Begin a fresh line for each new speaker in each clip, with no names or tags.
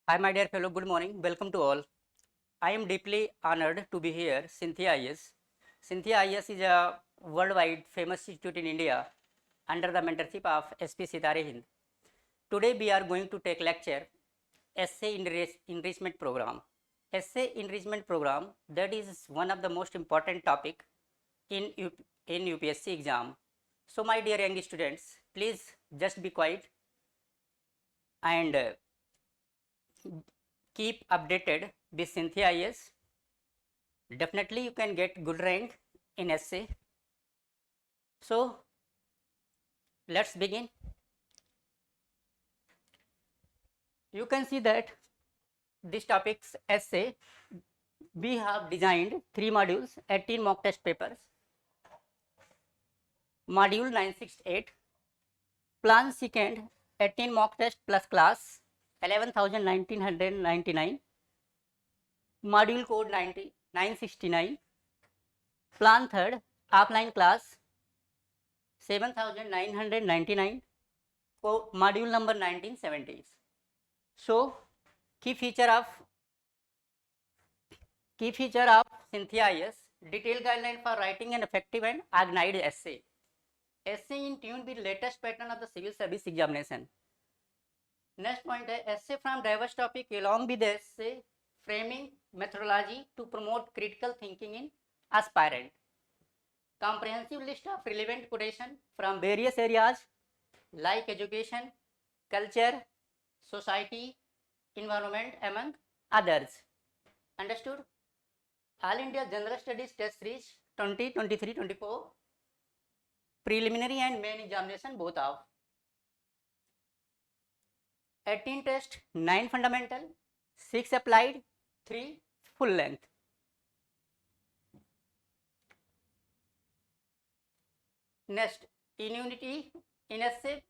Hi, my dear fellow. Good morning. Welcome to all. I am deeply honored to be here. Cynthia IAS. Cynthia IAS is a worldwide famous institute in India under the mentorship of SP Sitarehind. Today we are going to take lecture Essay Enrichment Program. Essay Enrichment Program, that is one of the most important topic in UPSC exam. So my dear young students, please just be quiet and keep updated with Cynthia IAS. Definitely you can get good rank in essay. So let's begin. You can see that this topic's essay, we have designed 3 modules, 18 mock test papers. Module 968, plan second, 18 mock test plus class, 11,1999. Module code 969, plan third, offline class, 7,999. Module number 1970s. So key feature of Cynthia IAS, detailed guideline for writing an effective and organized essay. Essay in tune with latest pattern of the civil service examination. Next point है essay from diverse topic along with essay framing methodology to promote critical thinking in aspirant. Comprehensive list of relevant quotation from various areas like education, culture, society, environment, among others. Understood? All India General Studies Test Series 2023-24, preliminary and main examination both of. 18 test, 9 fundamental, 6 applied, 3 full length. Next, in essay,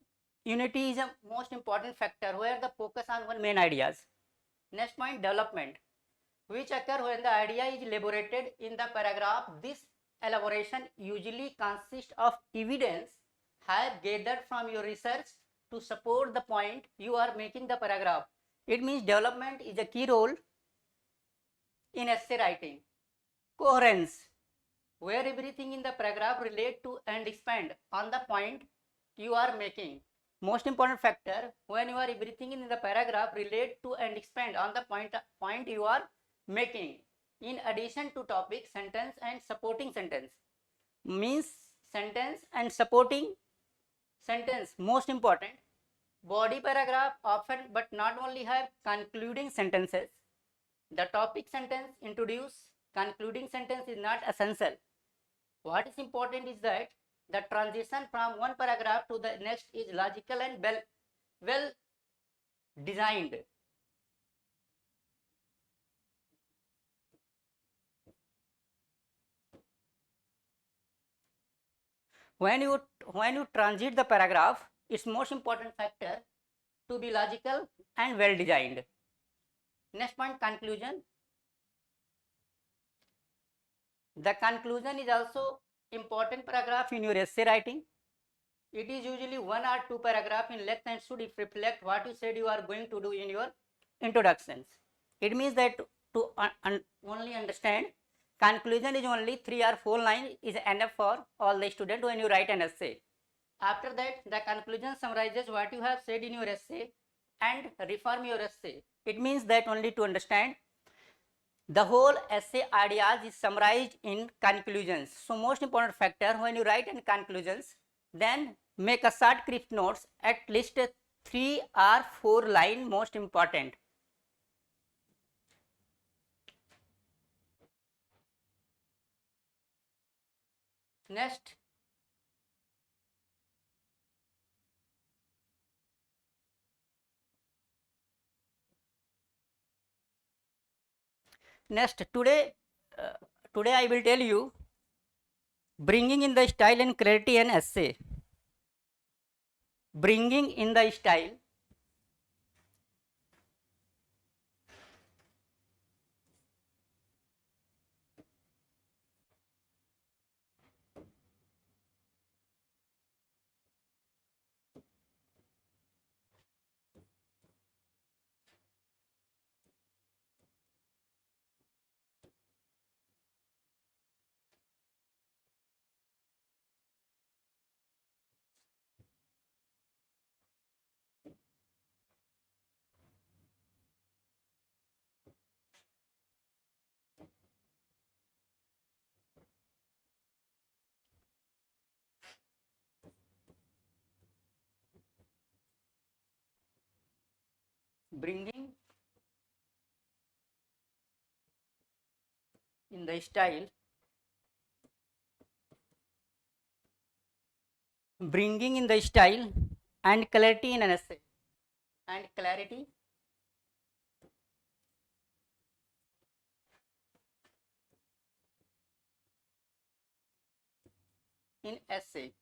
unity is a most important factor where the focus on one main ideas. Next point, development, which occur when the idea is elaborated in the paragraph. This elaboration usually consists of evidence have gathered from your research to support the point you are making the paragraph. It means development is a key role in essay writing. Coherence, where everything in the paragraph relate to and expand on the point you are making. Most important factor, when you are everything in the paragraph relate to and expand on the point you are making. In addition to topic, sentence and supporting sentence. Means sentence and supporting sentence most important. Body paragraph often but not only have concluding sentences. The topic sentence introduce concluding sentence is not essential. What is important is that the transition from one paragraph to the next is logical and well designed. When you transit the paragraph, its most important factor to be logical and well designed. Next point, conclusion. The conclusion is also important paragraph in your essay writing. It is usually 1 or 2 paragraph in length and should reflect what you said you are going to do in your introductions. It means that to only understand, conclusion is only 3 or 4 lines is enough for all the student when you write an essay. After that, the conclusion summarizes what you have said in your essay and reform your essay. It means that only to understand, the whole essay ideas is summarized in conclusions. So most important factor when you write in conclusions, then make a short crisp notes, at least 3 or 4 line most important. Next, today I will tell you bringing in the style and clarity an essay. Bringing in the style bringing in the style, bringing in the style and clarity in an essay, and clarity in essay,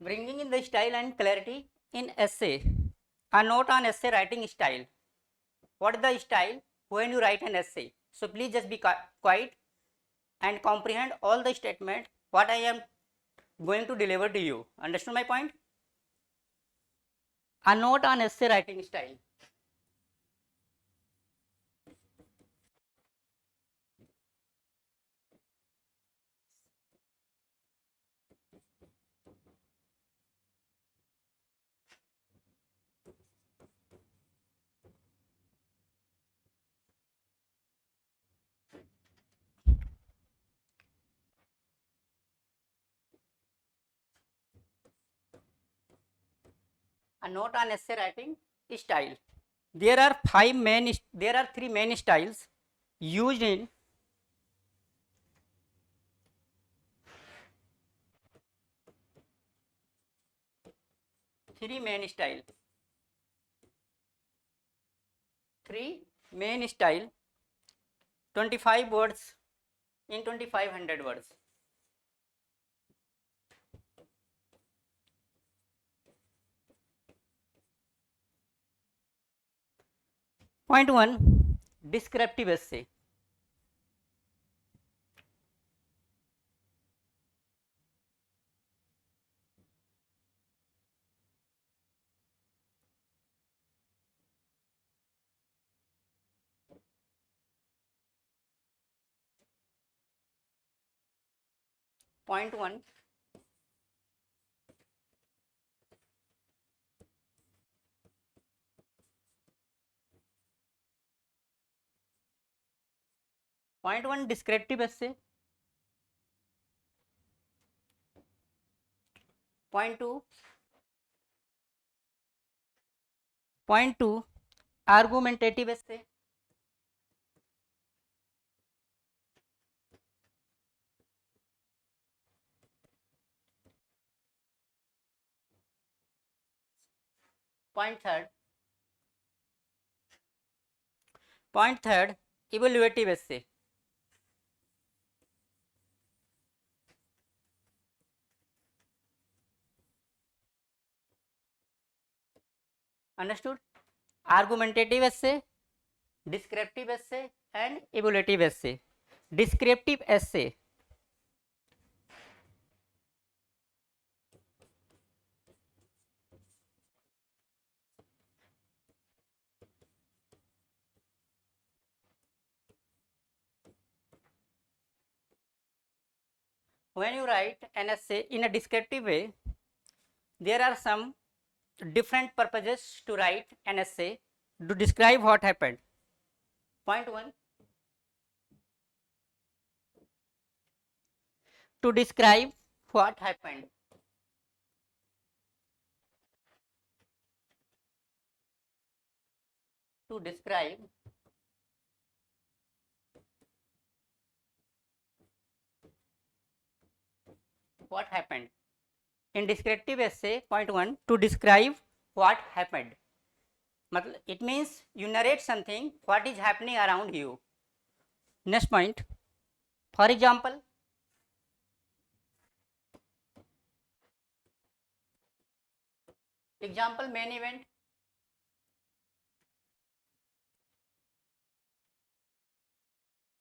bringing in the style and clarity in essay. A note on essay writing style. What is the style when you write an essay? So please just be quiet and comprehend all the statement what I am going to deliver to you. Understood my point? A note on essay writing style. A note on essay writing style. There are three main styles used in three main style. Three main style, 25 words in 2500 words. Point 1, descriptive essay. Point 1, descriptive essay. Point 2, argumentative essay. Point third, evaluative essay. Understood? Argumentative essay, descriptive essay and evaluative essay. Descriptive essay. When you write an essay in a descriptive way, there are some different purposes to write an essay to describe what happened. Point 1, to describe what happened. To describe what happened. In descriptive essay, point 1, to describe what happened. It means you narrate something what is happening around you. Next point, for example, main event.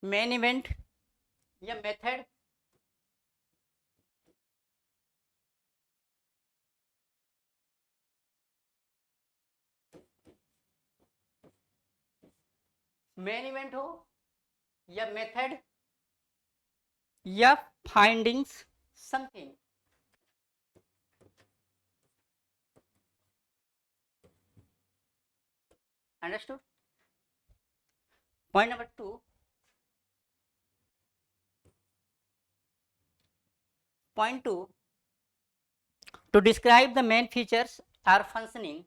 Main event या method. Main event हो या method या findings something. Understood? Point number 2. Point 2, to describe the main features or functioning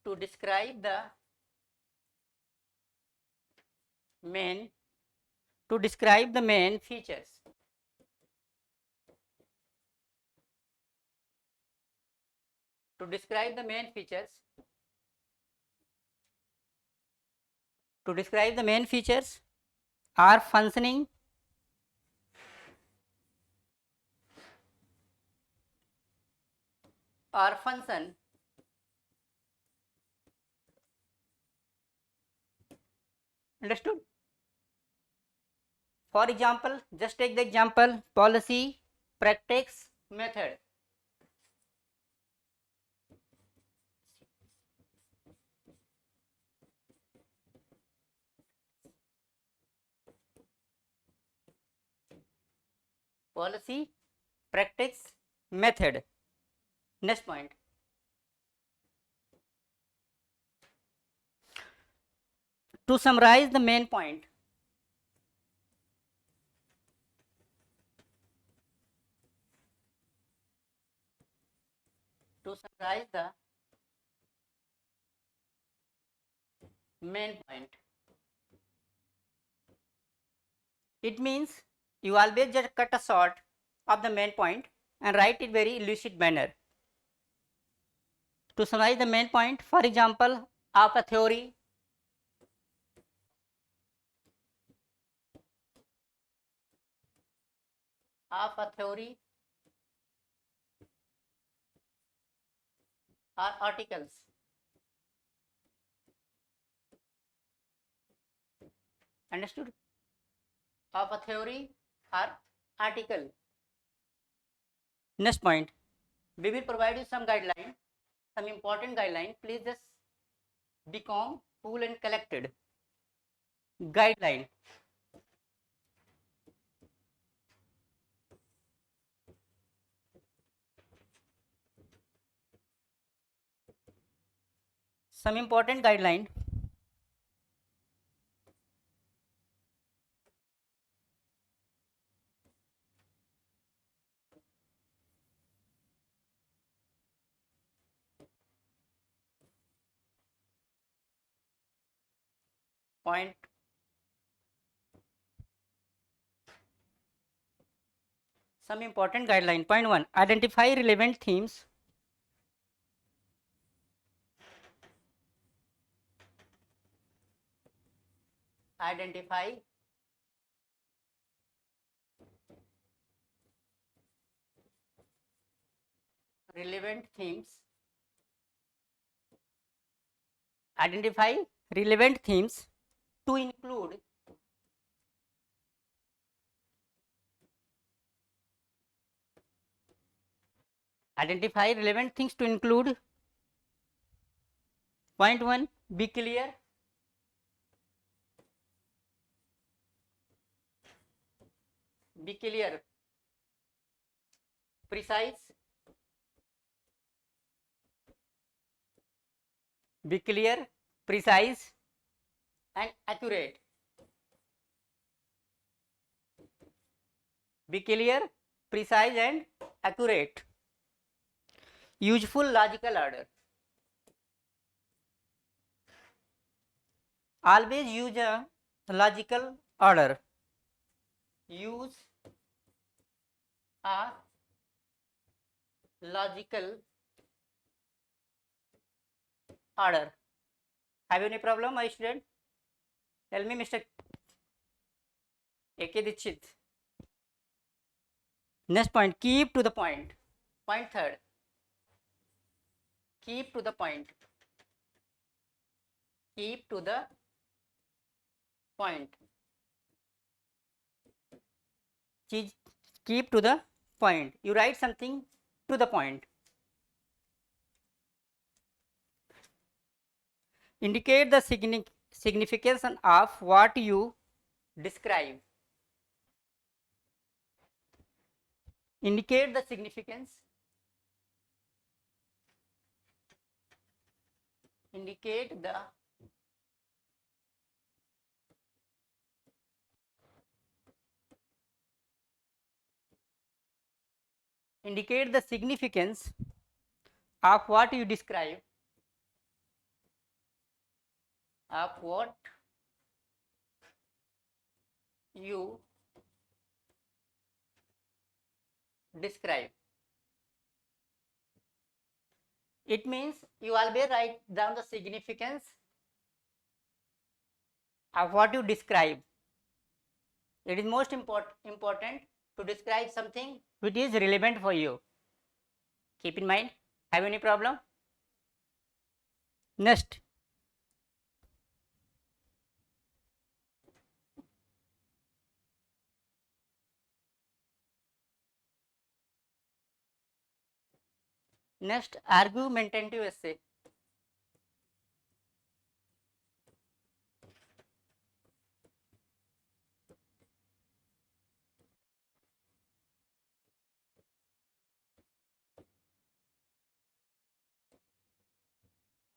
to describe the main features. To describe the main features. To describe the main features are functioning, or function, understood? For example, just take the example policy, practice, method. Policy, practice, method. Next point. To summarize the main point, to summarize the main point, it means you always just cut a short of the main point and write it very lucid manner. To summarize the main point, for example, of a theory, or articles. Understood? Of a theory or article. Next point, we will provide you some guideline, some important guideline. Please just be calm, cool and collected. Guideline. Some important guideline. Point. Some important guideline. Point 1. Identify relevant themes. Identify relevant themes. Identify relevant themes to include identify relevant things to include. Point 1. Be clear. Be clear. Precise. Be clear, precise and accurate. Be clear, precise and accurate. Useful logical order. Always use a logical order. Use a logical order. Have you any problem, my student? Tell me, Mr. A.K. Dikshit. Next point, keep to the point. Point 3rd. Keep to the point. Keep to the point. Keep to the point. You write something to the point. Indicate the significance of what you describe. Indicate the significance. Indicate the significance of what you describe of what you describe. It means you always write down the significance of what you describe. It is most important to describe something which is relevant for you. Keep in mind. Have any problem? Next, argumentative essay.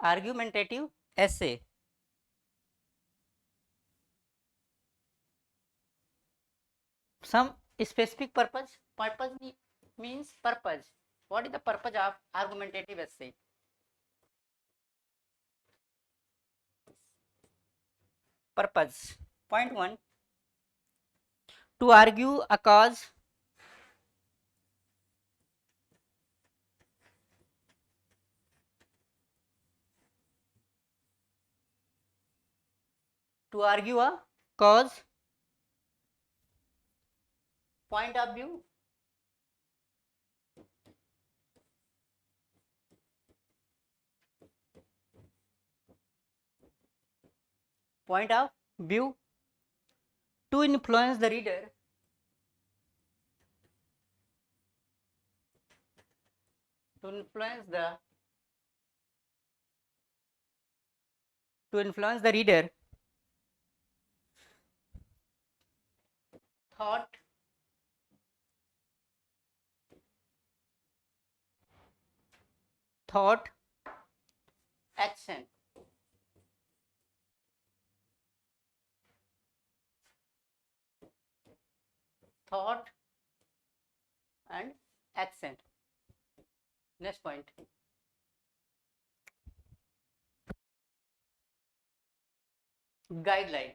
Argumentative essay. Some specific purpose. Means purpose. What is the purpose of argumentative essay? Purpose. Point 1. To argue a cause. To argue a cause, point of view, to influence the reader, to influence the reader, thought, action. Thought and action. Next point. Guideline.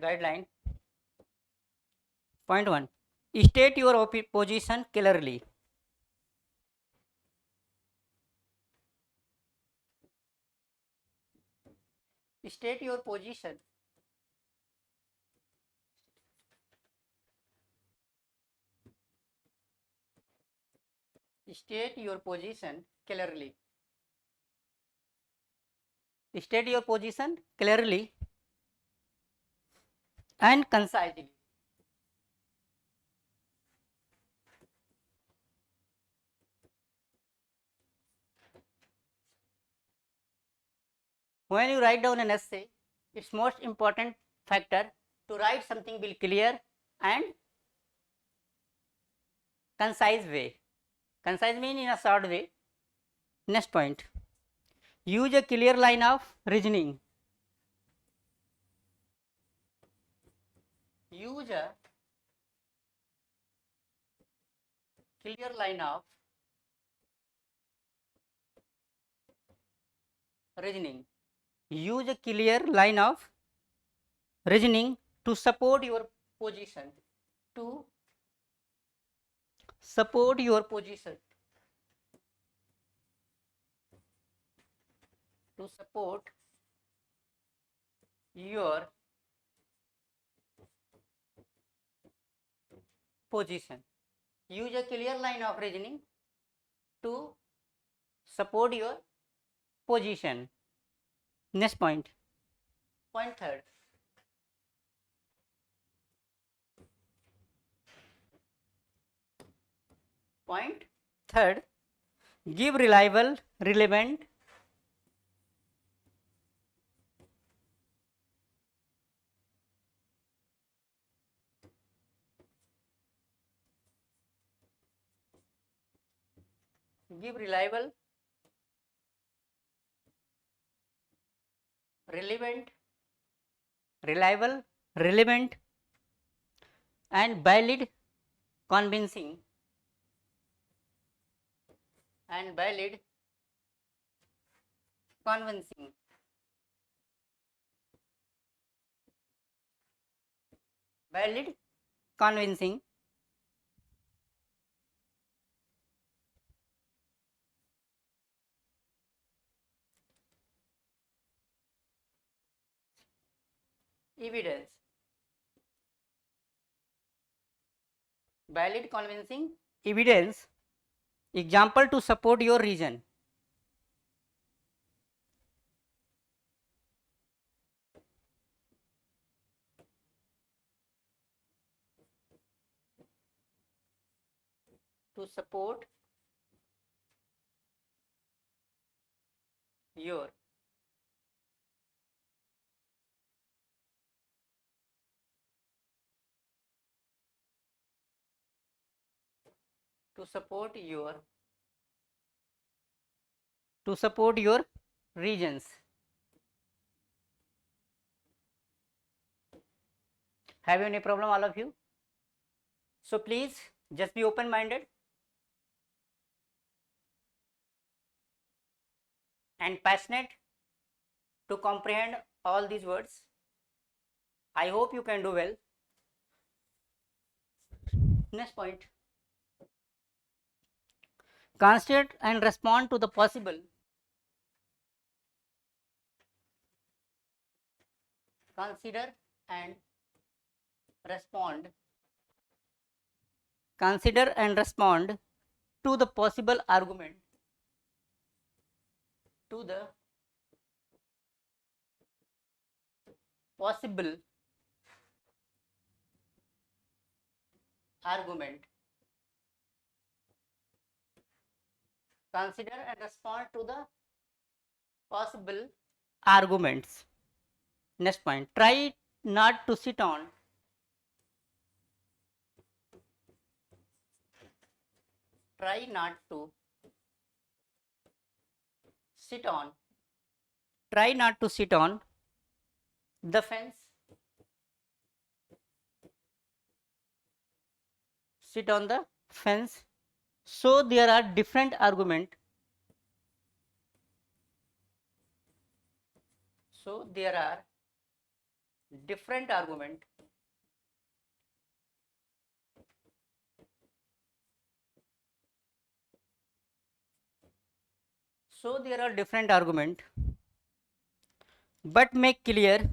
Guideline. Point 1. State your position clearly. State your position. State your position clearly. State your position clearly and concisely. When you write down an essay, its most important factor to write something will clear and concise way. Concise means in a short way. Next point. Use a clear line of reasoning. Use a clear line of reasoning. Use a clear line of reasoning to support your position. To support your position. To support your position. Use a clear line of reasoning to support your position. Next point. Point 3rd. Point 3rd. Give reliable, relevant, relevant reliable, relevant, and valid, convincing, and valid, convincing. Valid, convincing, evidence. Valid, convincing evidence, example to support your reason. To support your to support your to support your reasons. Have you any problem, all of you? So please just be open minded and passionate to comprehend all these words. I hope you can do well. Next point. Consider and respond to the possible. Consider and respond. Consider and respond to the possible argument. To the possible argument. Consider and respond to the possible arguments. Next point. Try not to sit on. Try not to sit on. Try not to sit on the fence. Sit on the fence. So there are different argument. So there are different argument. So there are different argument, but make clear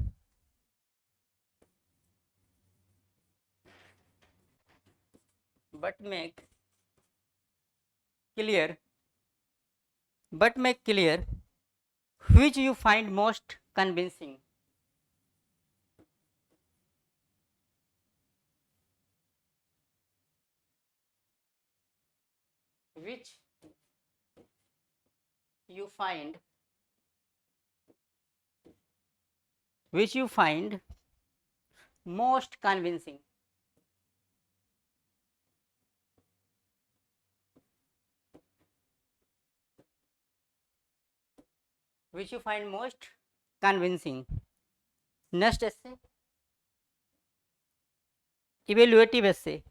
but make clear but make clear which you find most convincing. Which you find most convincing. Which you find most convincing. Next essay, evaluative essay.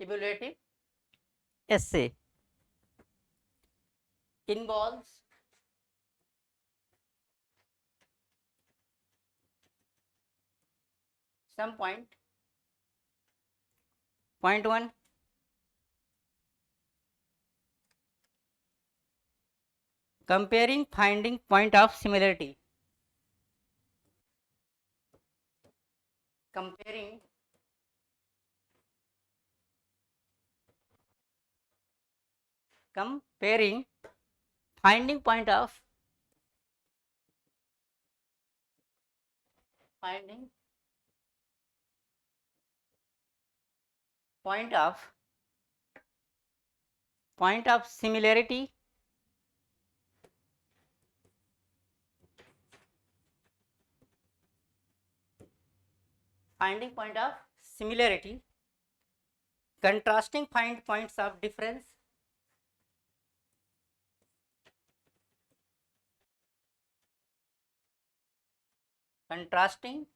Evaluative essay involves some point. Point 1, comparing finding point of similarity. Comparing finding point of finding point of similarity finding point of similarity, contrasting find points of difference, contrasting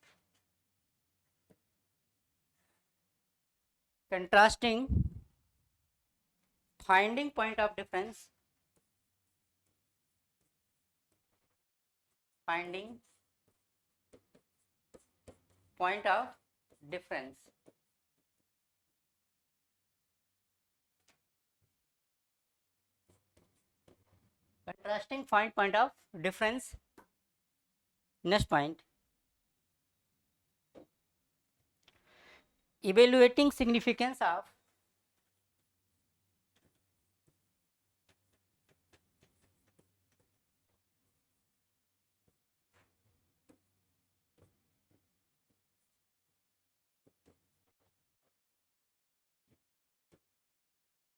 finding point of difference, finding point of difference, contrasting find point of difference. Next point, evaluating significance of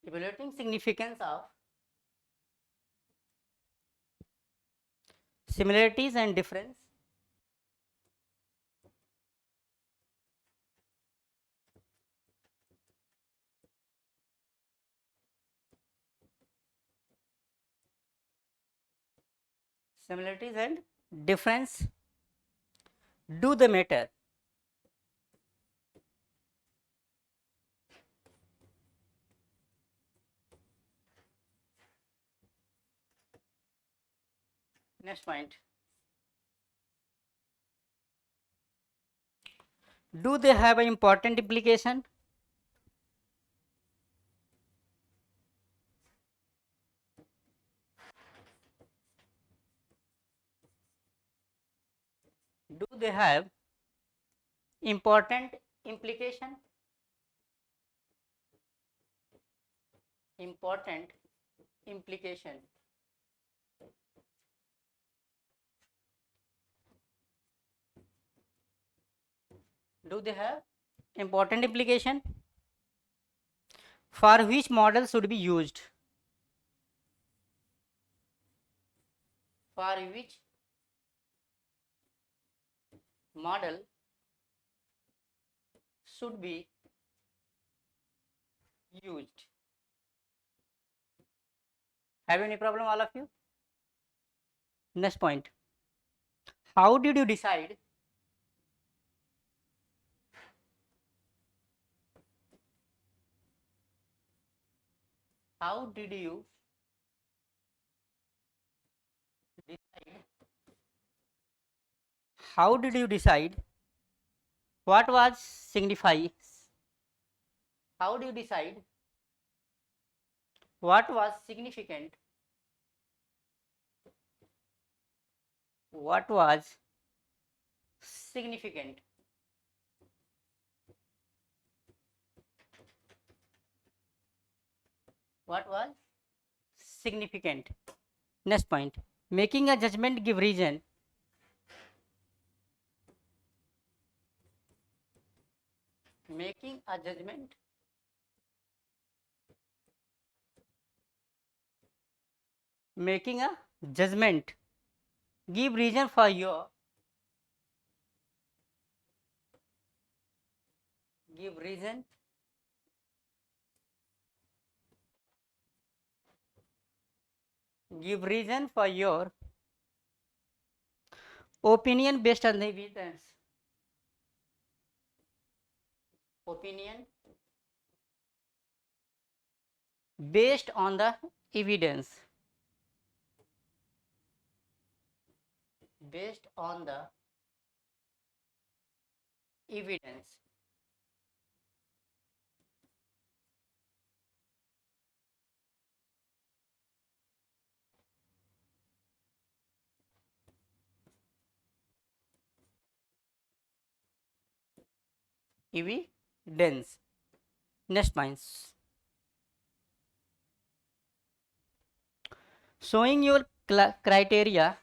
evaluating significance of similarities and difference, similarities and difference, do they matter? Next point, do they have an important implication? Do they have important implication? Important implication. Do they have important implication? For which model should be used? For which model should be used? Have any problem, all of you? Next point, how did you decide how did you decide how did you decide what was signifies? How do you decide what was significant? What was significant? What was significant? Next point, making a judgment, give reason. Making a judgment, making a judgment, give reason for your, give reason give reason for your opinion based on the evidence. Opinion based on the evidence. Based on the evidence. Evidence. Next points. Showing your criteria.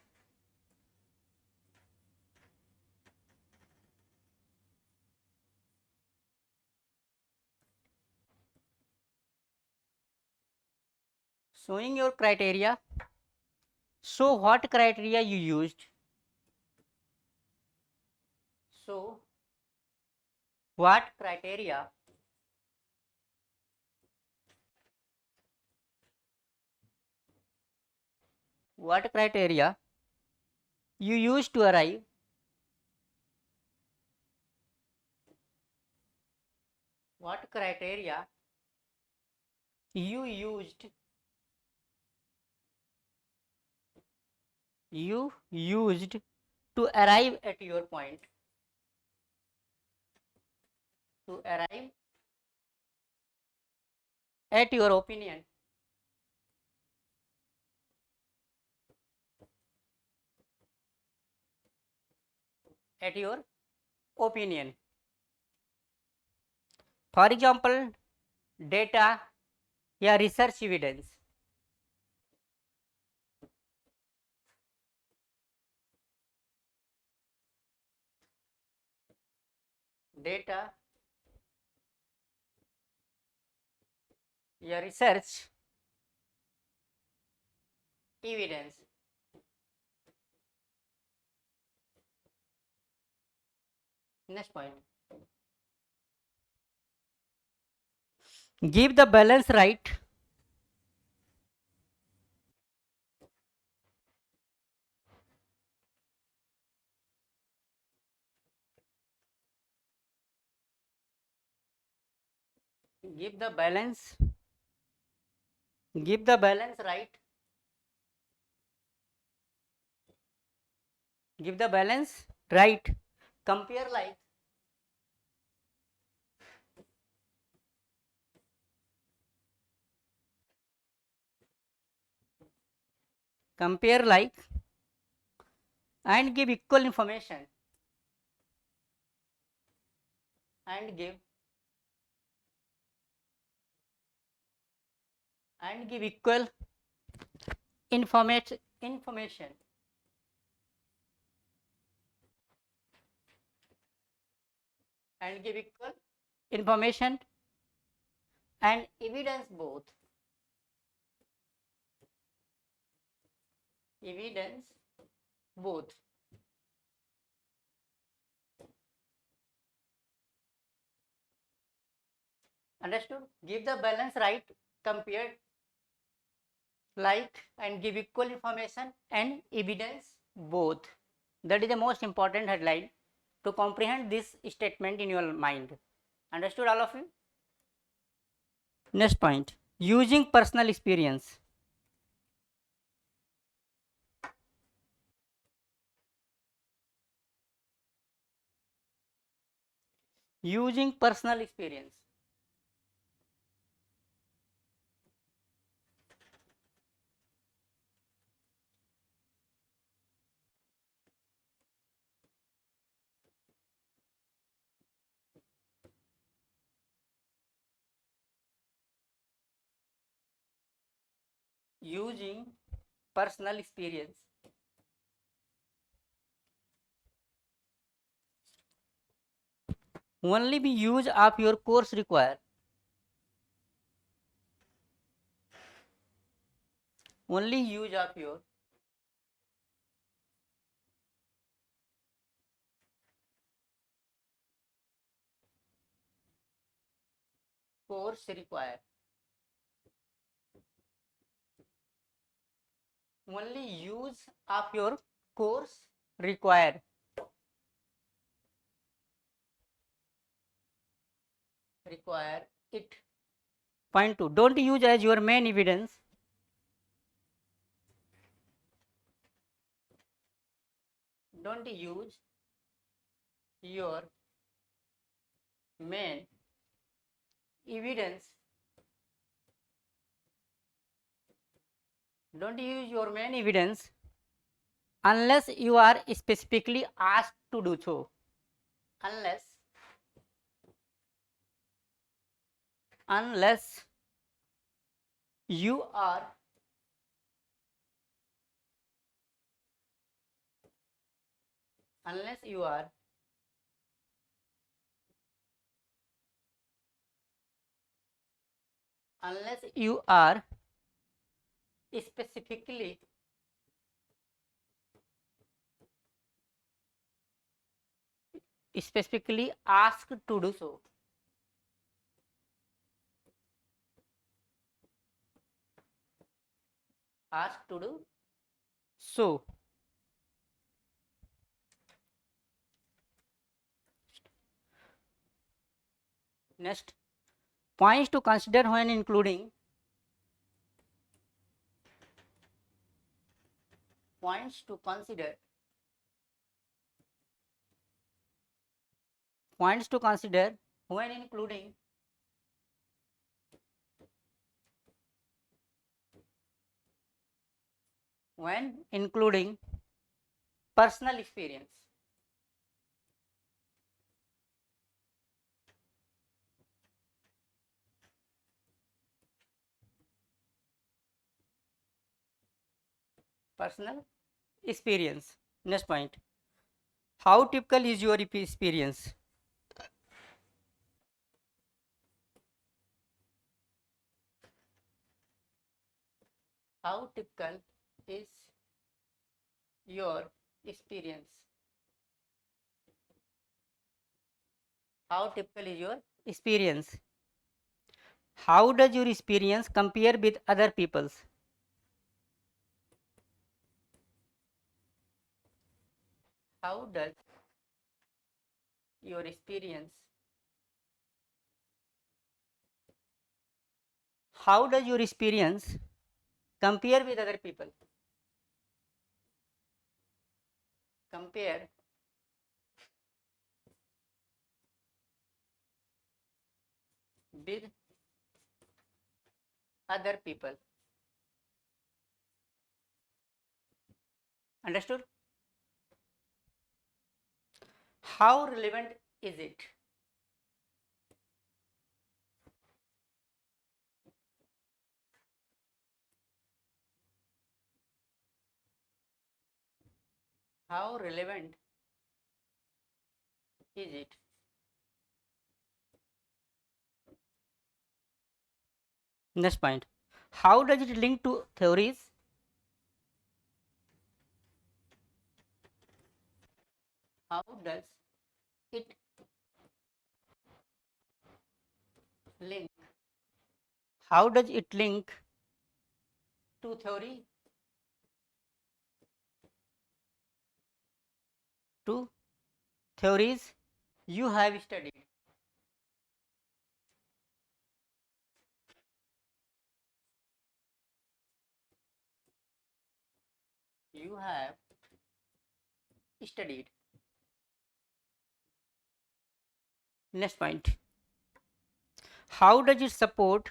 Showing your criteria. So what criteria you used? So what criteria you use to arrive what criteria you used to arrive at your point, to arrive at your opinion, at your opinion. For example, data या research evidence. Data या research evidence. Next point. Give the balance right. Give the balance right. Give the balance right. Compare like and give equal information and give equal information and give equal information and evidence both. Understood? Give the balance right, compare like, and give equal information and evidence both. That is the most important headline to comprehend this statement in your mind. Understood, all of you? Next point, using personal experience. Using personal experience. Using personal experience. Only be use of your course require. Only use of your course require. Only use of your course require. Require it. Point 2. Don't use as your main evidence. Don't use your main evidence. Don't use your main evidence unless you are specifically asked to do so. Unless you are specifically specifically asked to do so. Asked to do so. Next, points to consider when including. Points to consider. Points to consider when including personal experience. Personal experience. Next point. How typical is your experience? How typical is your experience? How typical is your experience? How does your experience compare with other people's? How does your experience? How does your experience compare with other people? Compare with other people. Understood? How relevant is it? How relevant is it? Next point. How does it link to theories? How does it link? How does it link to theory? To theories you have studied. You have studied. Next point. How does it support?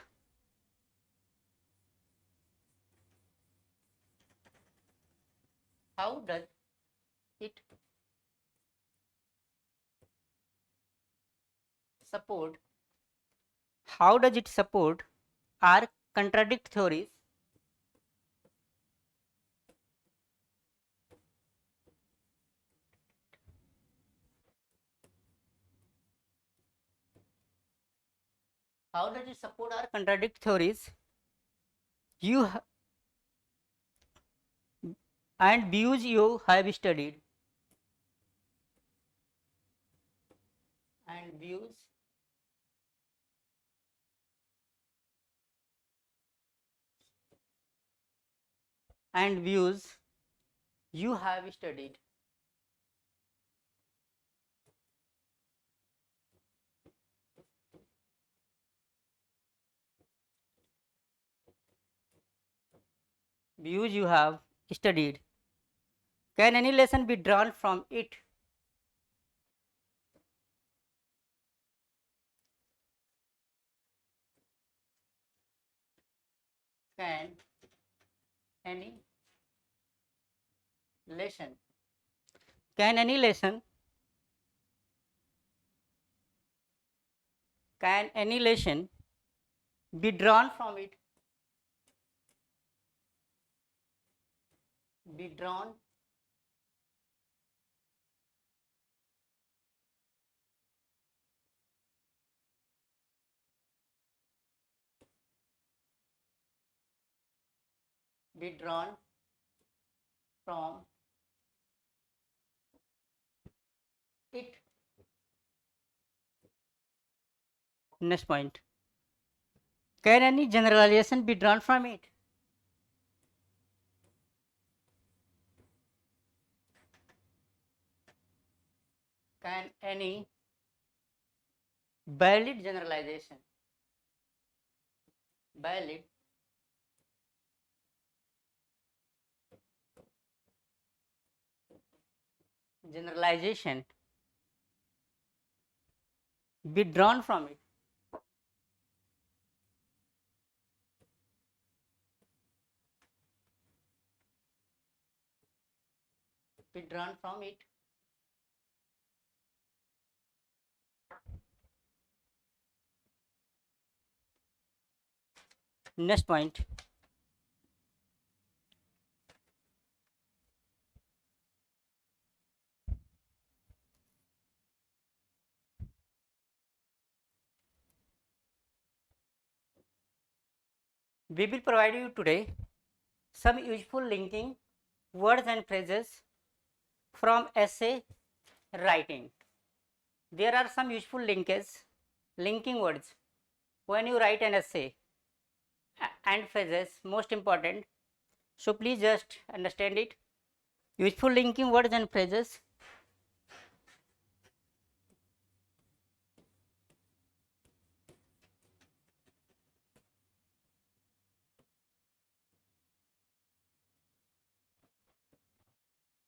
How does it support? How does it support or contradict theories? How does it support or contradict theories you and views you have studied? And views you have studied. Views you have studied. Can any lesson be drawn from it? Can any lesson? Can any lesson? Can any lesson be drawn from it? Be drawn be drawn from it. Next point. Can any generalization be drawn from it? Can any valid generalization be drawn from it? Be drawn from it. Next point. We will provide you today some useful linking words and phrases from essay writing. There are some useful linking words when you write an essay and phrases, most important. So please just understand it. Useful linking words and phrases.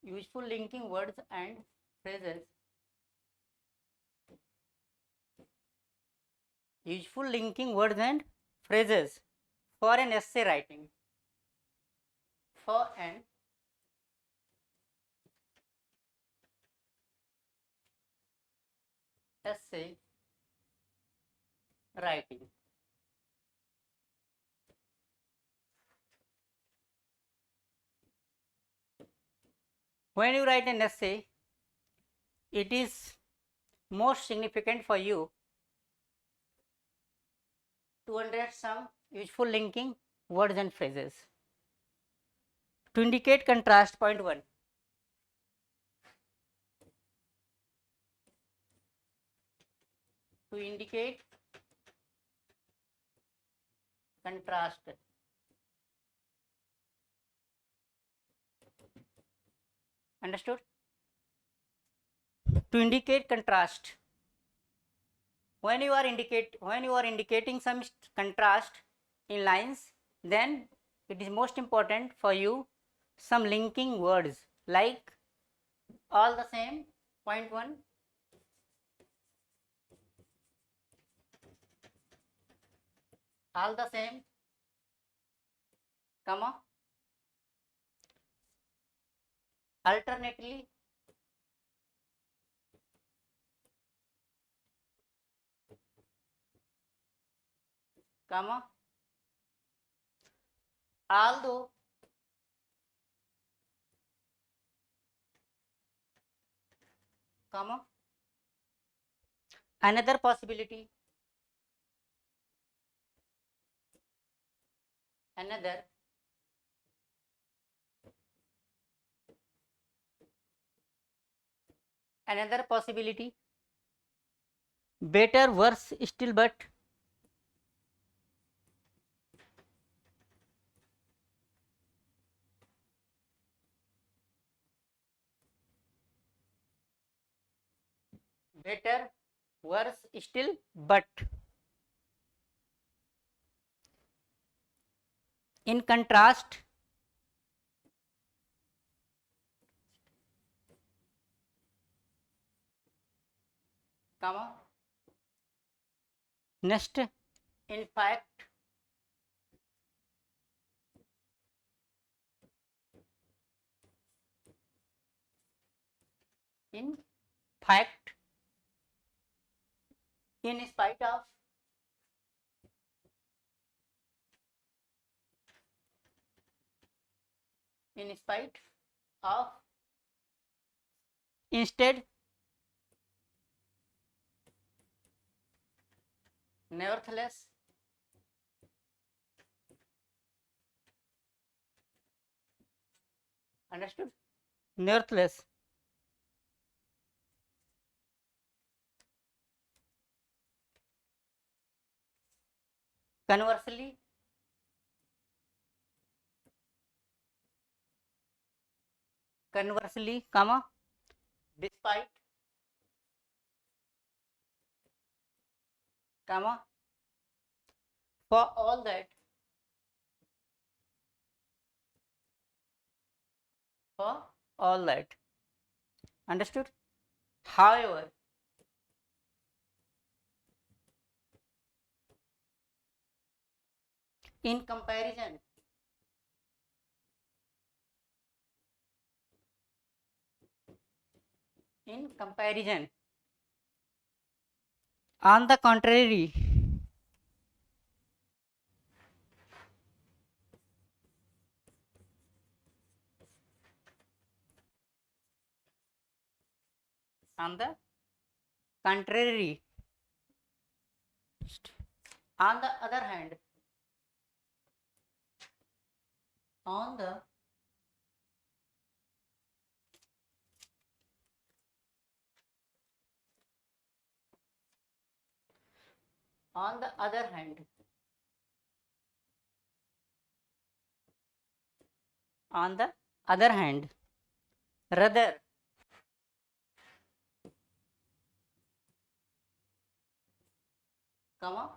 Useful linking words and phrases. Useful linking words and phrases for an essay writing. For an essay writing. When you write an essay, it is most significant for you to understand some useful linking words and phrases. To indicate contrast, point 1. To indicate contrast. Understood? To indicate contrast. When you are indicating some contrast in lines, then it is most important for you some linking words like all the same, point 1, all the same, comma, alternately, comma, although, comma, another possibility, another possibility, better, worse still, but, better, worse still, but. In contrast, comma, next, in fact, in fact, in spite of, in spite of, instead, nevertheless, understood? Nevertheless. Conversely, comma, despite, comma, for all that, for all that. Understood? However, in comparison, in comparison, on the contrary, on the contrary, on the other hand, on the on the other hand, on the other hand, rather, comma,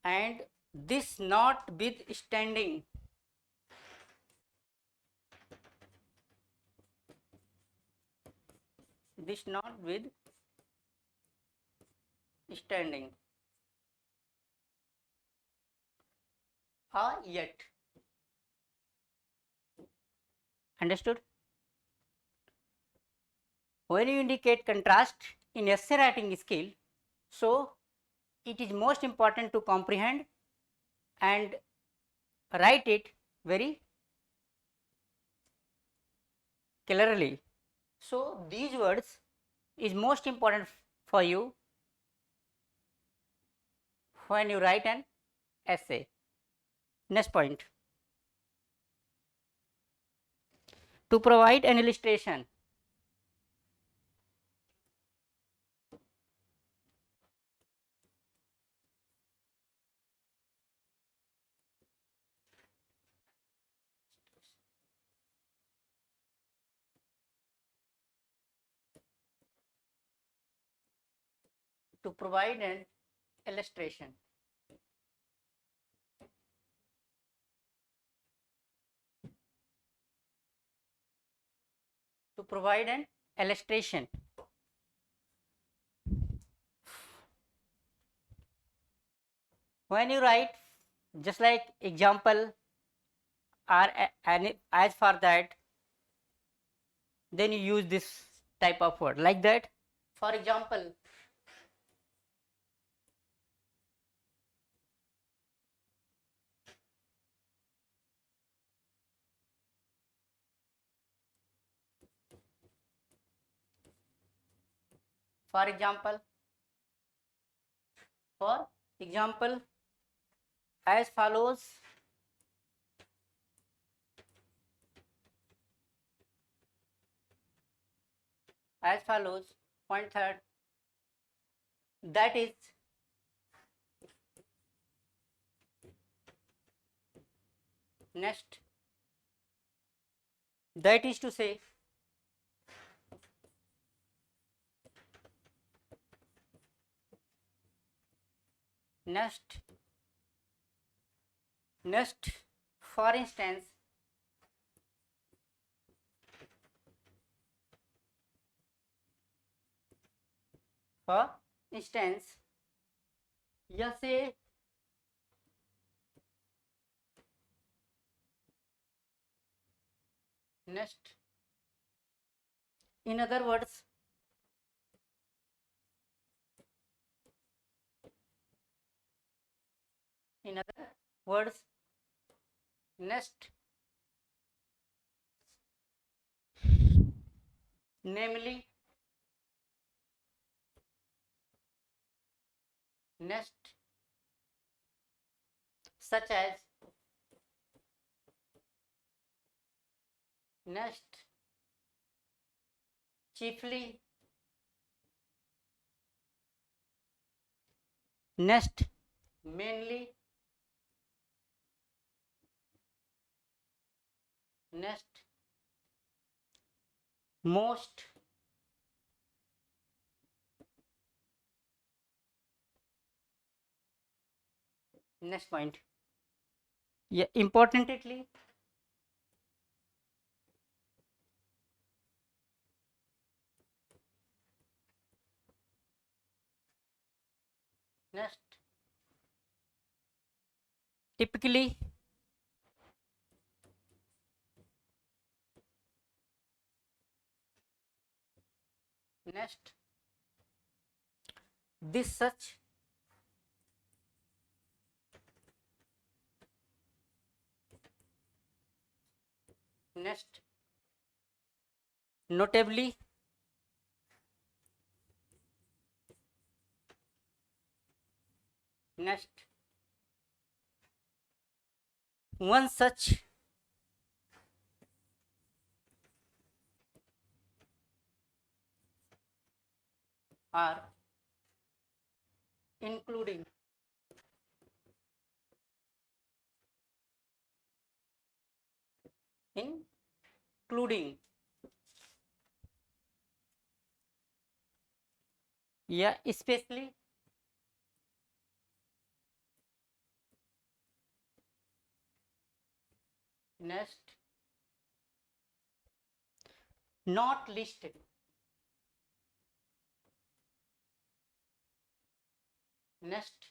and this notwithstanding, this notwithstanding, yet. Understood? When you indicate contrast in essay writing skill, so it is most important to comprehend and write it very clearly. So these words is most important for you when you write an essay. Next point. To provide an illustration, to provide an illustration. To provide an illustration. When you write just like example or as for that, then you use this type of word like that. For example, for example, for example, as follows. As follows, point third, that is next, that is to say, next, for instance, say next, in other words, next, namely, next, such as, next, chiefly, next, mainly, next, most, next point, yeah, importantly, next, typically, next, this such, next, notably, next, one such, are including, including, yeah, especially, next, not listed, next,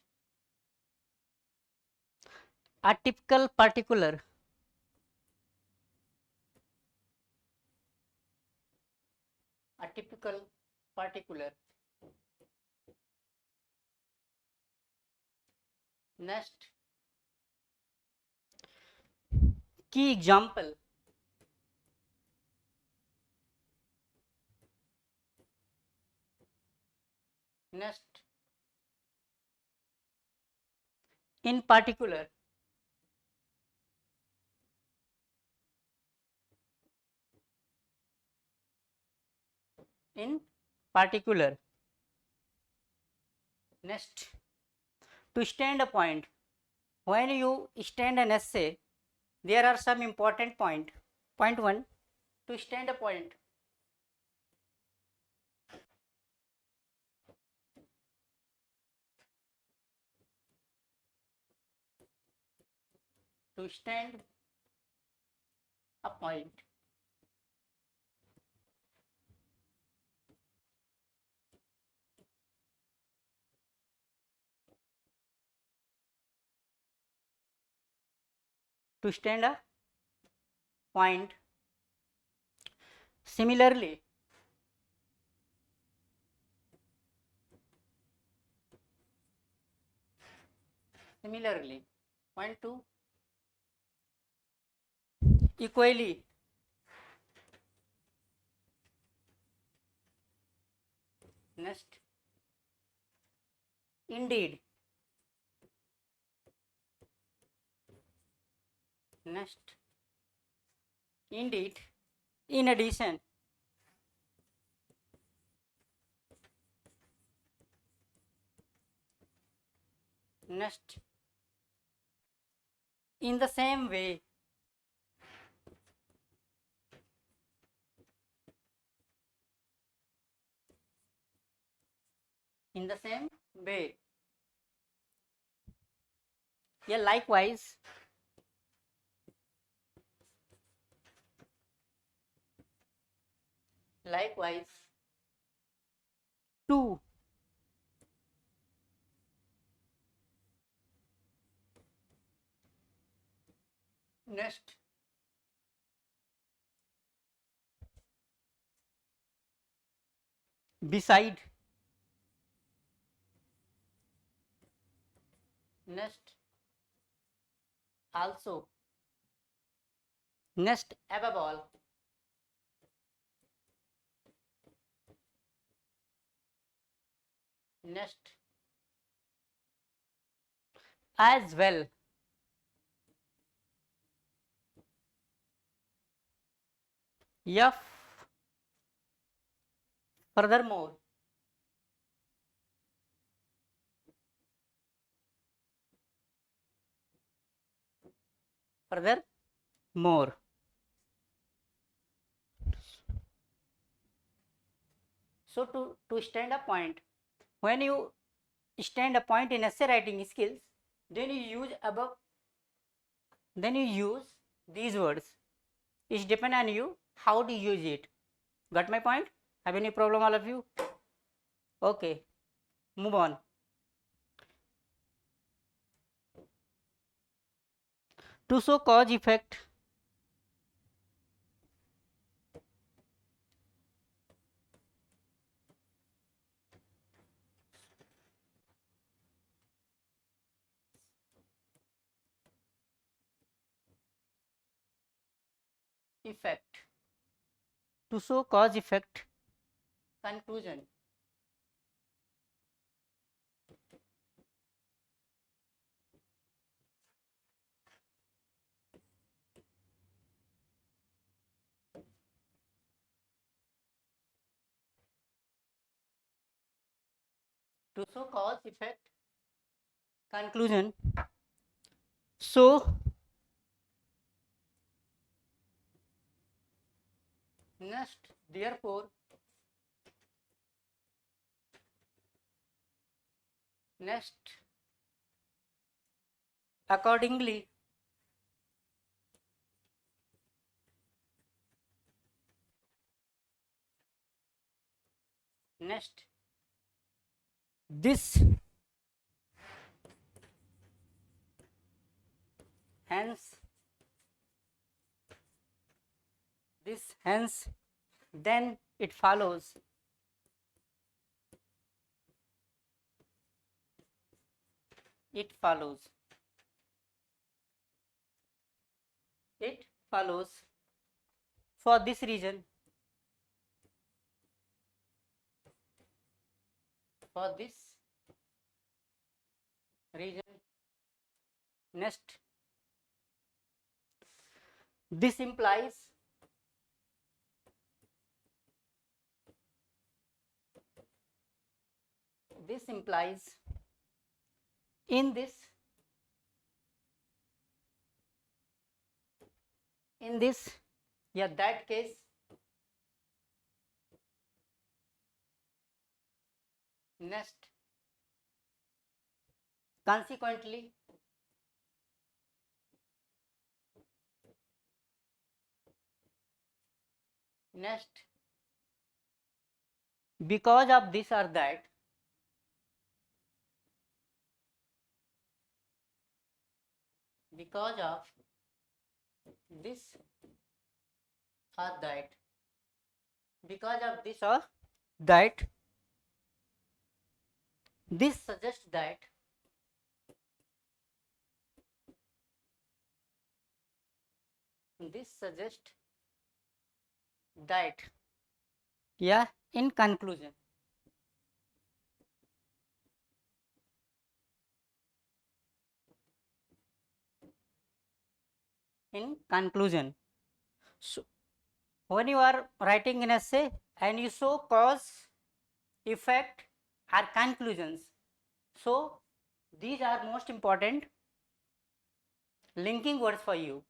a typical particular, a typical particular, next, key example, next, in particular, in particular, next, to stand a point. When you stand an essay, there are some important point. Point 1, to stand a point. To stand a point. To stand a point. Similarly, point 2, equally, next, indeed, next, indeed, in addition, next, in the same way, in the same way, yeah, likewise, likewise, 2, next, beside, next, also, next, above all, next, as well, F, furthermore, further more. So to stand a point, when you stand a point in essay writing skills, then you use these words. It depends on you how to use it. Got my point? Have any problem, all of you? Okay, move on. To show cause effect, to show cause effect conclusion. To show cause effect conclusion. So next accordingly, next this hence then it follows it follows for this reason, next this implies in this that case next consequently next because of this or that because of this or that because of this or that this suggests that yeah in conclusion so when you are writing an essay and you show cause effect or conclusions, so these are most important linking words for you.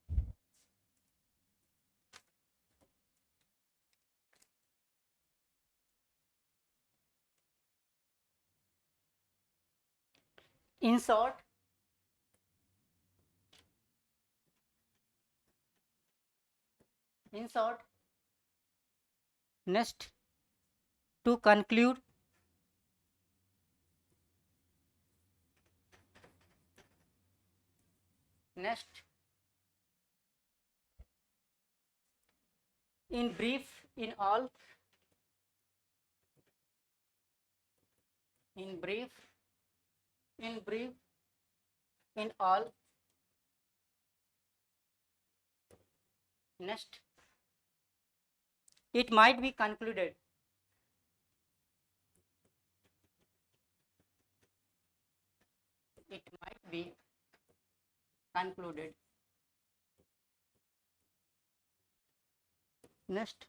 In short, next to conclude next in brief in all in brief in all next it might be concluded next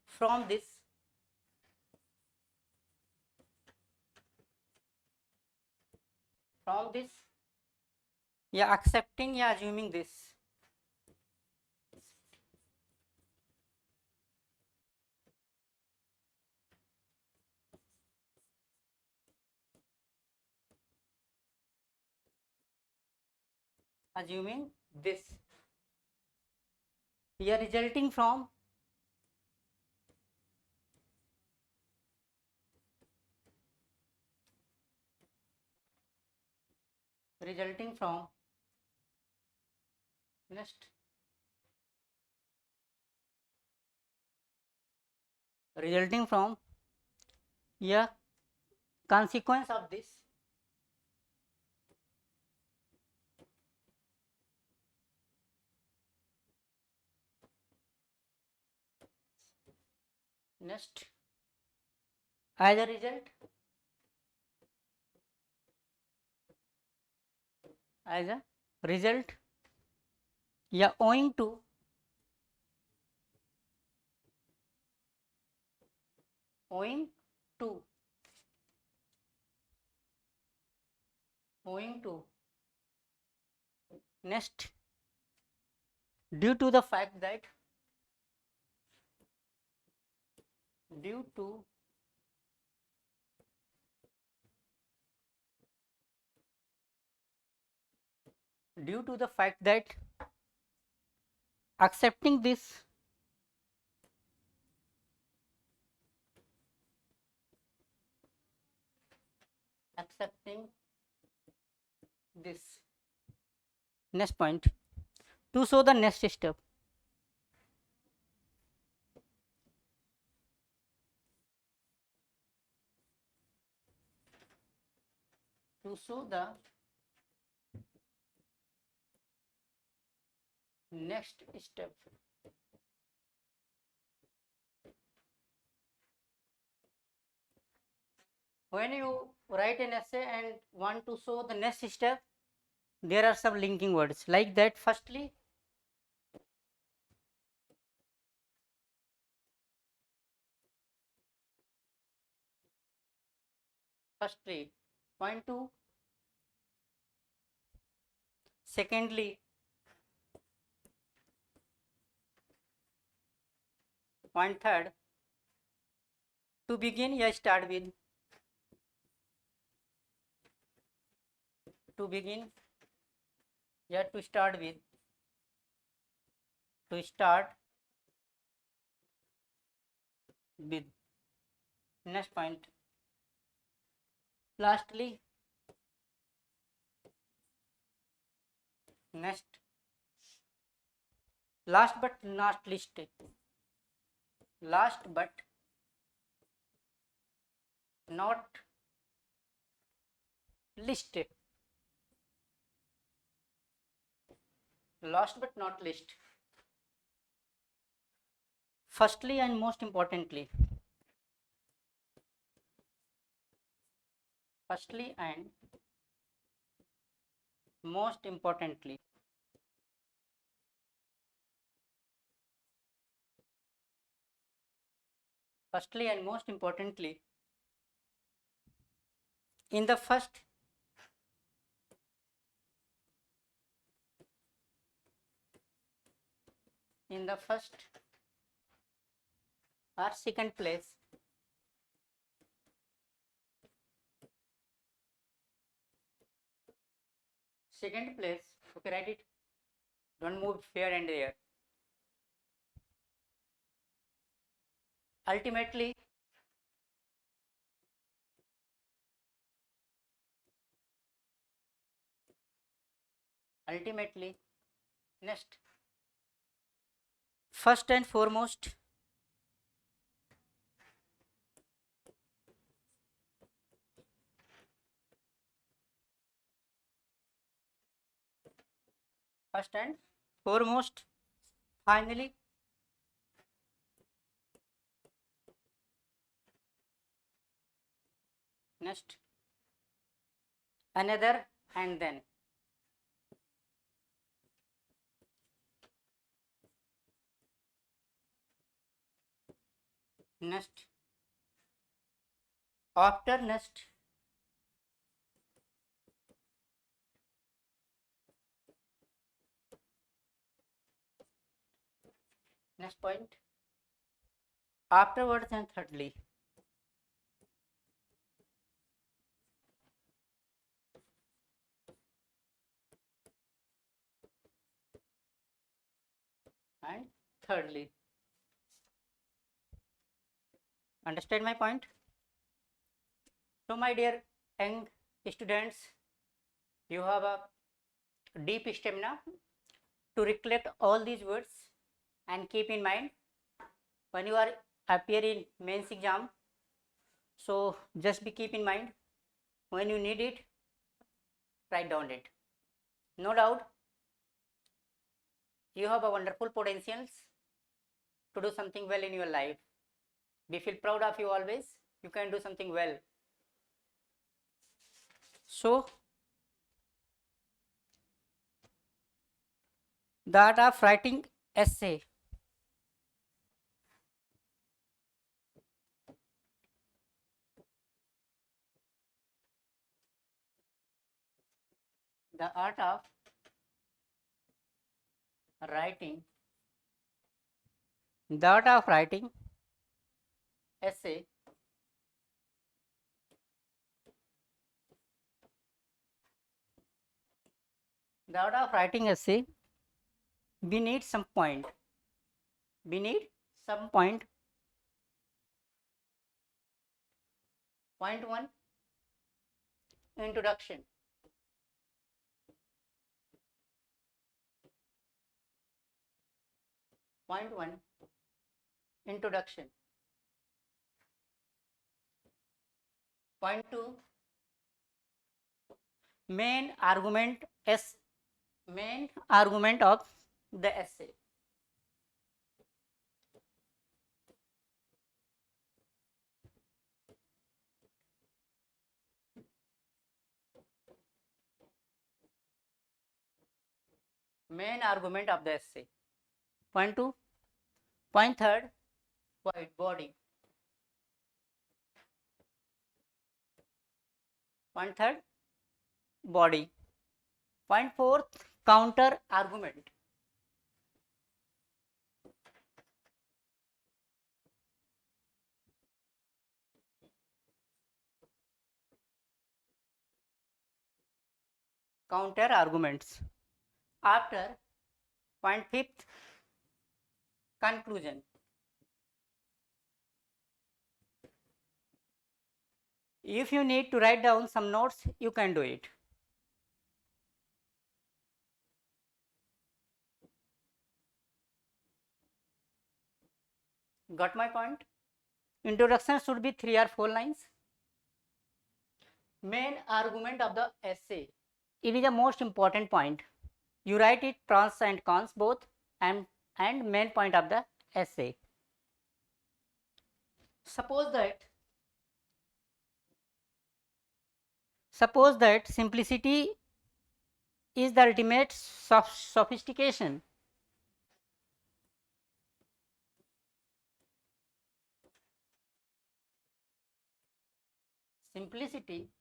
from this या accepting या assuming this. Assuming this. या resulting from. Resulting from. Next. Resulting from या consequence of this. Next, as a result. As a result या owing to. Owing to. Owing to. Next, due to the fact that. Due to. Due to the fact that accepting this. Accepting this. Next point, to show the next step. To show the next step. When you write an essay and want to show the next step, there are some linking words like that. Firstly, point 2. Secondly, point 3. To begin या start with. To begin या to start with. To start with. Next point. Lastly, next, last but not least. Last but not least. Last but not least. Firstly and most importantly. Firstly and most importantly. Firstly and most importantly, in the first or second place, okay, write it, don't move here and there. Ultimately, next, first and foremost, finally, next, another, and then. Next, after, next, Next point. Afterwards and thirdly. And thirdly. Understand my point? So my dear young students, you have a deep stamina to recollect all these words and keep in mind when you are appear in mains exam. So just be keep in mind, when you need it, write down it. No doubt you have a wonderful potentials to do something well in your life. We feel proud of you always. You can do something well. So the art of writing essay. The art of writing. The art of writing essay. The art of writing essay. We need some point. We need some point. Point 1, introduction. Point 1, introduction. Point 2, main argument of the essay. Main argument of the essay. Point 2. Point 3rd, body. Point 3rd, body. Point 4th, counter argument. Counter arguments. After point 5th, conclusion. If you need to write down some notes, you can do it. Got my point? Introduction should be 3 or 4 lines. Main argument of the essay. It is the most important point. You write it pros and cons both, and main point of the essay. Suppose that simplicity is the ultimate sophistication. Simplicity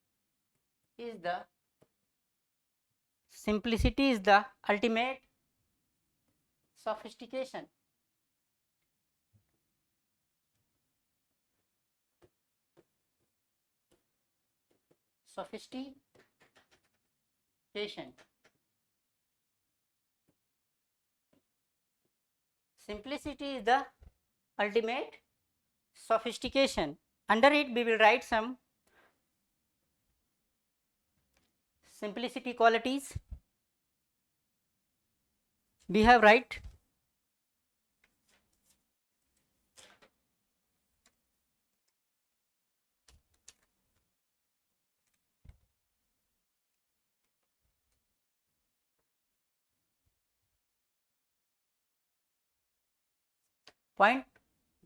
is the ultimate sophistication. Simplicity is the ultimate sophistication. Under it we will write some simplicity qualities. We have write point,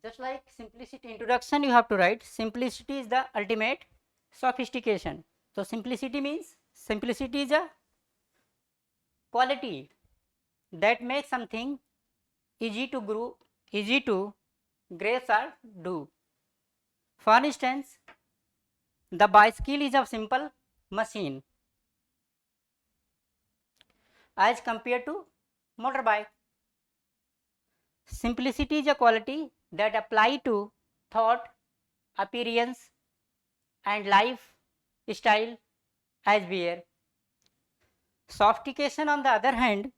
just like simplicity introduction, you have to write simplicity is the ultimate sophistication. So simplicity means, simplicity is a quality that makes something easy to grasp or do. For instance, the bicycle is a simple machine as compared to motorbike. Simplicity is a quality that apply to thought, appearance and life style as beer. Sophistication on the other hand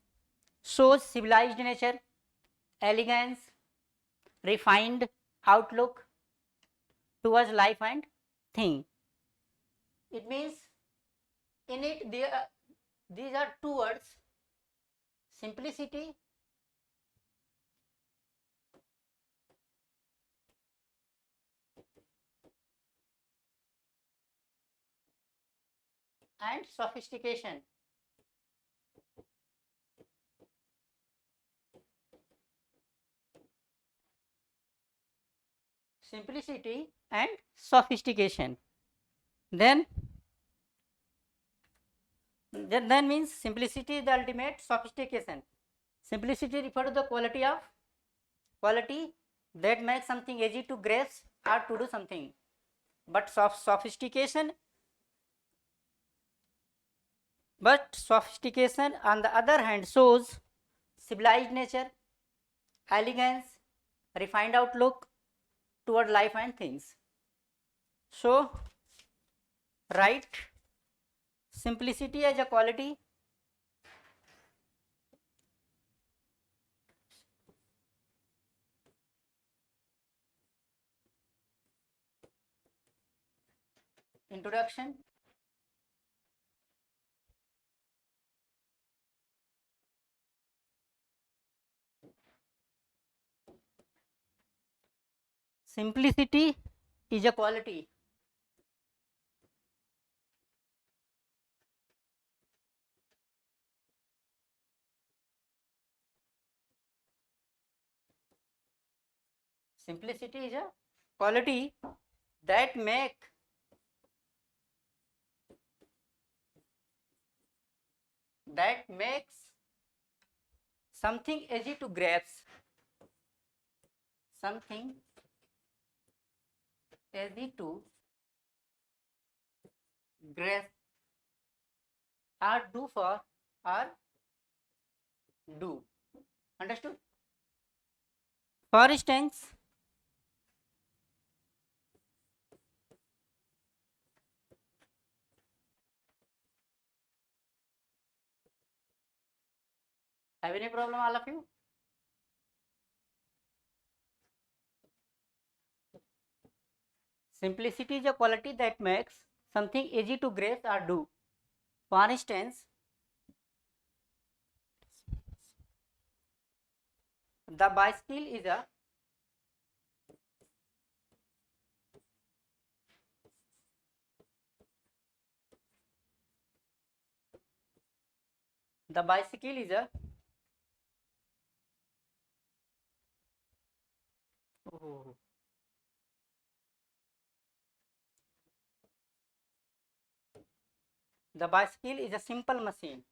shows civilized nature, elegance, refined outlook towards life and thing. It means in it these are two words, simplicity and sophistication. Simplicity and sophistication. Then means simplicity is the ultimate sophistication. Simplicity refers to the quality that makes something easy to grasp or to do something. But sophistication on the other hand shows civilized nature, elegance, refined outlook toward life and things. So write simplicity as a quality introduction. Simplicity is a quality simplicity is a quality that makes something easy to grasp, something easy to grasp or do for or do. Understood? For instance, have any problem all of you? Simplicity is a quality that makes something easy to grasp or do. For instance, the bicycle is a the bicycle is a oh, the bicycle is a simple machine.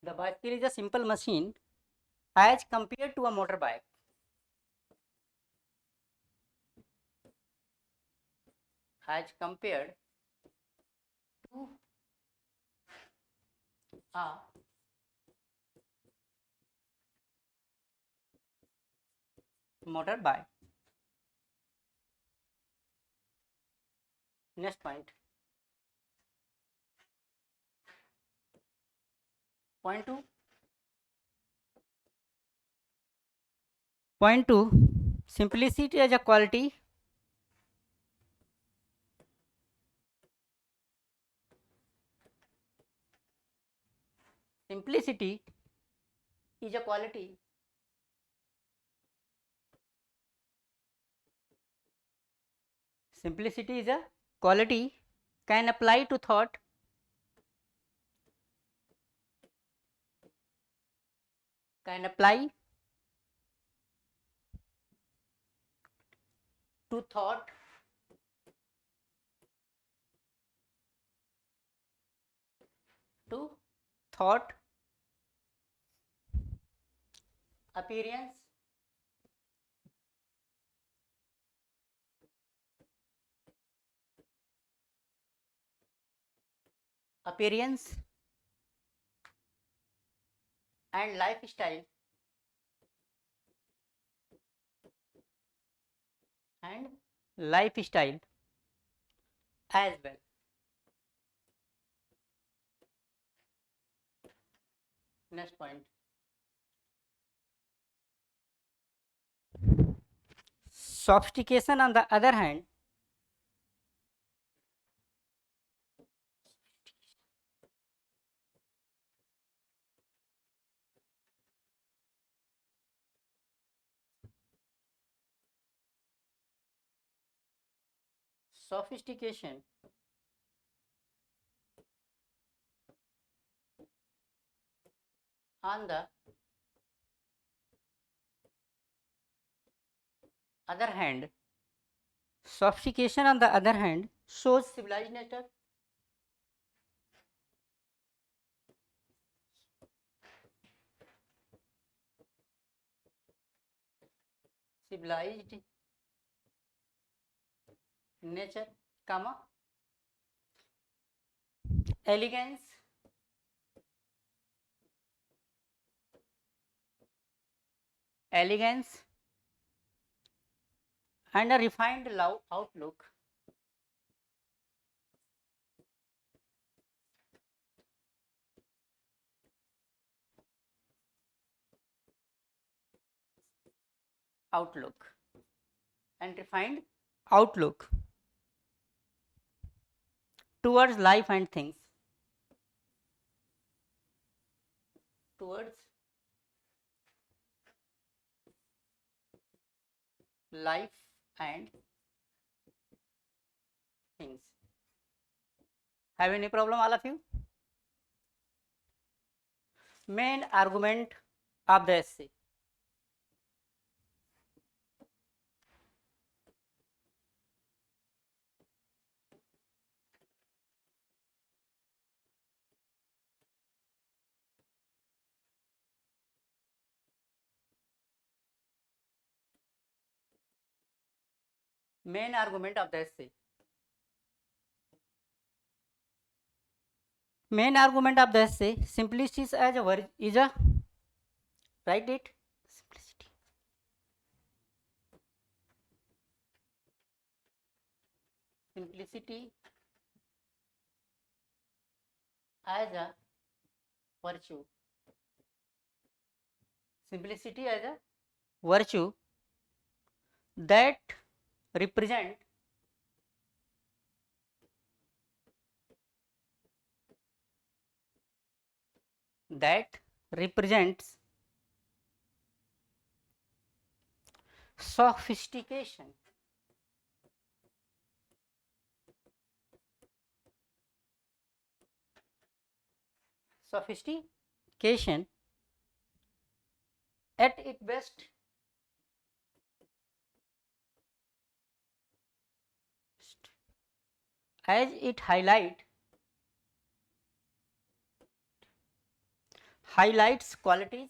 The bicycle is a simple machine as compared to a motorbike. As compared to a motorbike. Next point. Point 2. Point 2. Simplicity as a quality simplicity is a quality simplicity is a quality can apply to thought, can apply to thought, to thought, appearance, appearance and lifestyle and lifestyle as well. Next point. Sophistication on the other hand sophistication on the other hand sophistication on the other hand shows civilized nature. Civilized nature, comma, elegance, elegance and a refined love outlook outlook and refined outlook towards life and things, towards life and things. Have any problem, all of you? Main argument of the essay. Main argument of the essay. Main argument of the essay, simplicity is as a word is a, write it, simplicity. Simplicity as a virtue. Simplicity as a virtue that represent that represents sophistication. Sophistication at its best. As it highlights qualities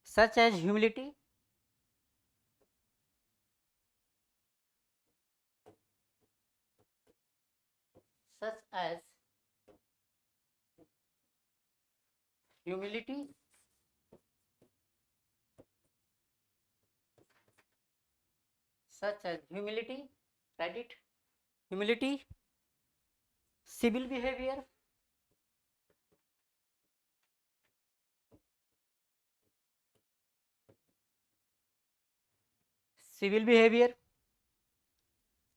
such as humility, such as humility, write it, humility, civil behavior,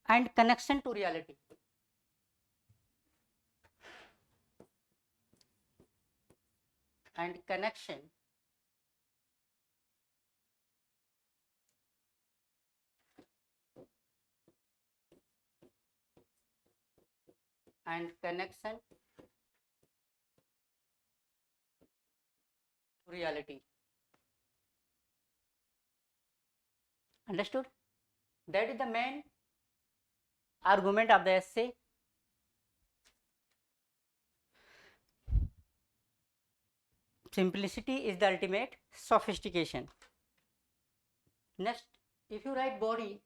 and connection to reality. And connection to reality. Understood? That is the main argument of the essay. Simplicity is the ultimate sophistication. Next, if you write body,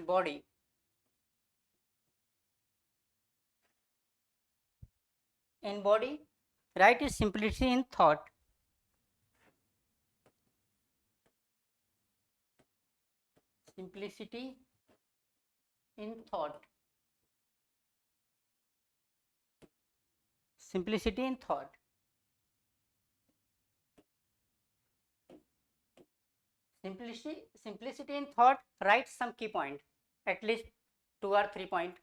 body, in body, write is simplicity in thought. Simplicity in thought. Simplicity in thought. Simplicity in thought, write some key point, at least 2 or 3 point.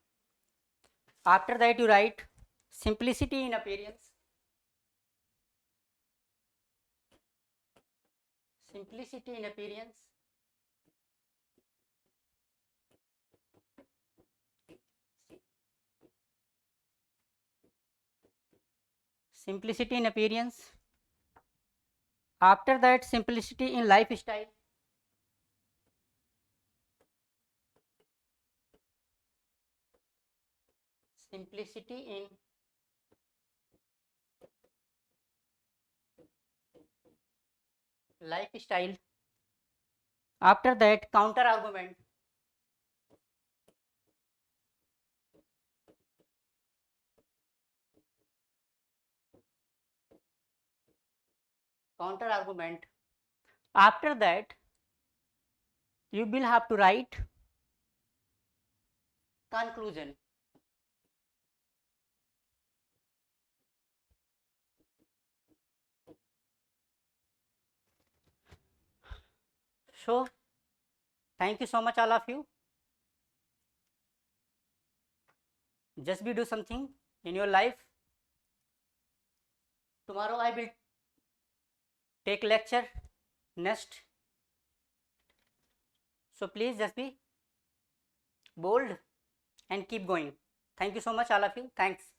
After that you write simplicity in appearance. Simplicity in appearance. Simplicity in appearance. After that, simplicity in lifestyle. Simplicity in lifestyle. After that, counter argument. Counter argument. After that, you will have to write conclusion. So, thank you so much, all of you. Just be do something in your life. Tomorrow I will take lecture next. So please just be bold and keep going. Thank you so much, all of you. Thanks.